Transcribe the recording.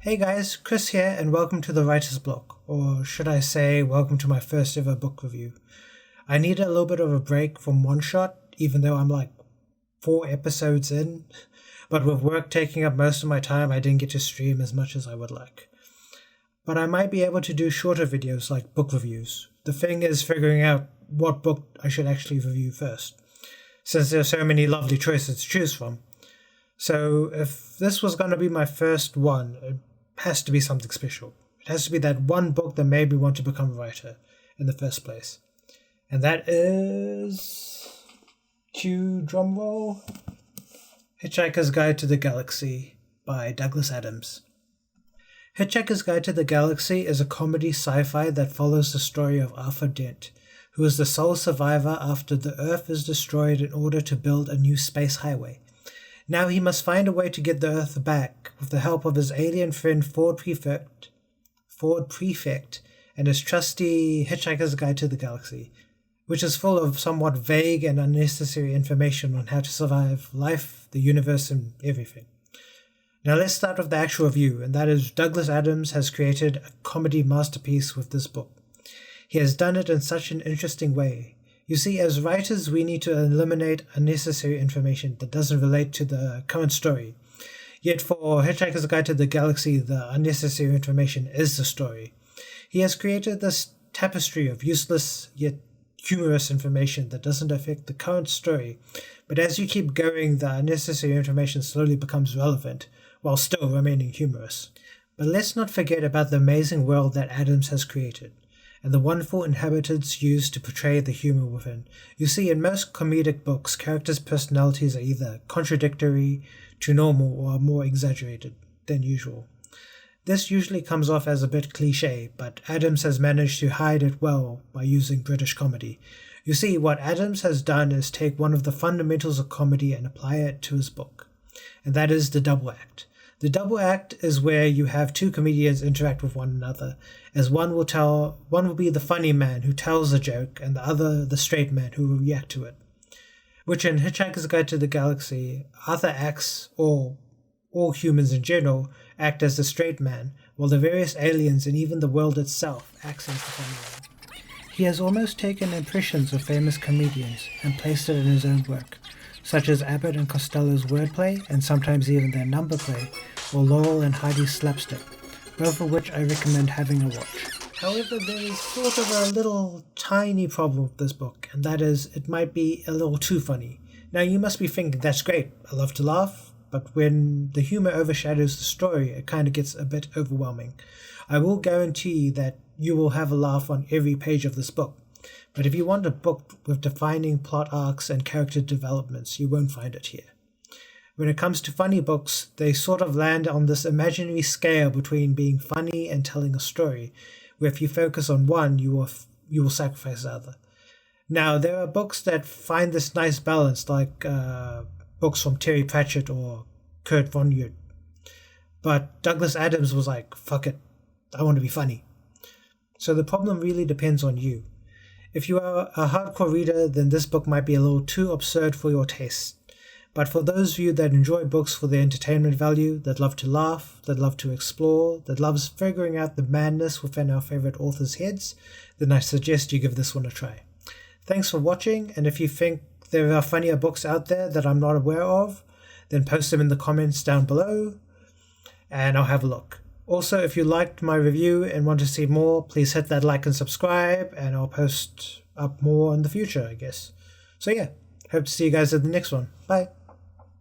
Hey guys, Chris here and welcome to the Writer's Block, or should I say welcome to my first ever book review. I needed a little bit of a break from One Shot, even though I'm like 4 episodes in, but with work taking up most of my time I didn't get to stream as much as I would like. But I might be able to do shorter videos like book reviews. The thing is figuring out what book I should actually review first, since there are so many lovely choices to choose from. So if this was going to be my first one, it has to be something special. It has to be that one book that made me want to become a writer in the first place. And that is... cue drumroll. Hitchhiker's Guide to the Galaxy by Douglas Adams. Hitchhiker's Guide to the Galaxy is a comedy sci-fi that follows the story of Arthur Dent, who is the sole survivor after the Earth is destroyed in order to build a new space highway. Now he must find a way to get the Earth back with the help of his alien friend Ford Prefect, and his trusty Hitchhiker's Guide to the Galaxy, which is full of somewhat vague and unnecessary information on how to survive life, the universe, and everything. Now let's start with the actual review, and that is Douglas Adams has created a comedy masterpiece with this book. He has done it in such an interesting way. You see, as writers, we need to eliminate unnecessary information that doesn't relate to the current story. Yet for Hitchhiker's Guide to the Galaxy, the unnecessary information is the story. He has created this tapestry of useless yet humorous information that doesn't affect the current story, but as you keep going, the unnecessary information slowly becomes relevant, while still remaining humorous. But let's not forget about the amazing world that Adams has created, and the wonderful inhabitants used to portray the humor within. You see, in most comedic books, characters' personalities are either contradictory to normal or more exaggerated than usual. This usually comes off as a bit cliché, but Adams has managed to hide it well by using British comedy. You see, what Adams has done is take one of the fundamentals of comedy and apply it to his book, and that is the double act. The double act is where you have two comedians interact with one another, as one will be the funny man who tells the joke, and the other the straight man who will react to it. Which in Hitchhiker's Guide to the Galaxy, Arthur acts, or all humans in general, act as the straight man, while the various aliens and even the world itself acts as the funny man. He has almost taken impressions of famous comedians and placed it in his own work, such as Abbott and Costello's wordplay, and sometimes even their number play, or Laurel and Heidi's slapstick, both of which I recommend having a watch. However, there is sort of a little tiny problem with this book, and that is it might be a little too funny. Now you must be thinking, that's great, I love to laugh, but when the humor overshadows the story, it kind of gets a bit overwhelming. I will guarantee that you will have a laugh on every page of this book, but if you want a book with defining plot arcs and character developments, you won't find it here. When it comes to funny books, they sort of land on this imaginary scale between being funny and telling a story, where if you focus on one, you will sacrifice the other. Now, there are books that find this nice balance, like books from Terry Pratchett or Kurt Vonnegut. But Douglas Adams was like, fuck it, I want to be funny. So the problem really depends on you. If you are a hardcore reader, then this book might be a little too absurd for your taste. But for those of you that enjoy books for their entertainment value, that love to laugh, that love to explore, that loves figuring out the madness within our favorite authors' heads, then I suggest you give this one a try. Thanks for watching, and if you think there are funnier books out there that I'm not aware of, then post them in the comments down below, and I'll have a look. Also, if you liked my review and want to see more, please hit that like and subscribe, and I'll post up more in the future, I guess. So yeah, hope to see you guys at the next one. Bye!